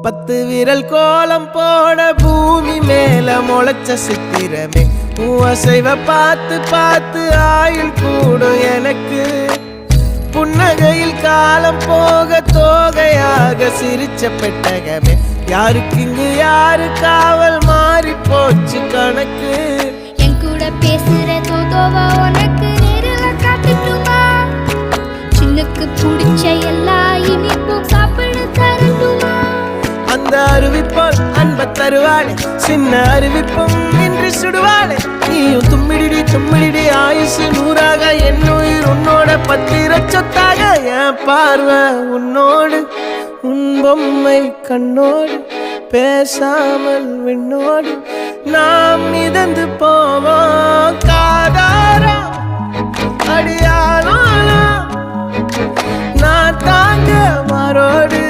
10 விரல் கோலம் போட பூமி மேல முளைச்ச சித்திரமே அசைவ பார்த்து பார்த்து ஆயுள் கூடும் எனக்கு புன்னகையில் காலம் போக தோகையாக சிரிச்ச பெட்டகமே யாருக்கு இங்கு யாரு காவல் மாறி போச்சு கணக்கு என் கூட பேசுற தோதோவா உனக்கு நேரில் காட்டுட்டுமா சின்னுக்கு பிடிச்ச எல்லா இனிப்பும் சாப்பிட தரட்டுமா அந்த அறிவிப்பால் அன்ப தருவாளே சின்ன அறிவிப்பும் இன்று சுடுவாளே நீயும் தும்மிடி தும்மிடி ஆயுசு 100ஆக என் உயிர் உன்னோட 10 சொத்தாக என் பார்வை உன்னோடு உன் பொம்மை கண்ணோடு பேசாமல் விண்ணோடு நாம் மிதந்து போவோம் காதாரா அடியாளோ நான் தாங்க மாறோடு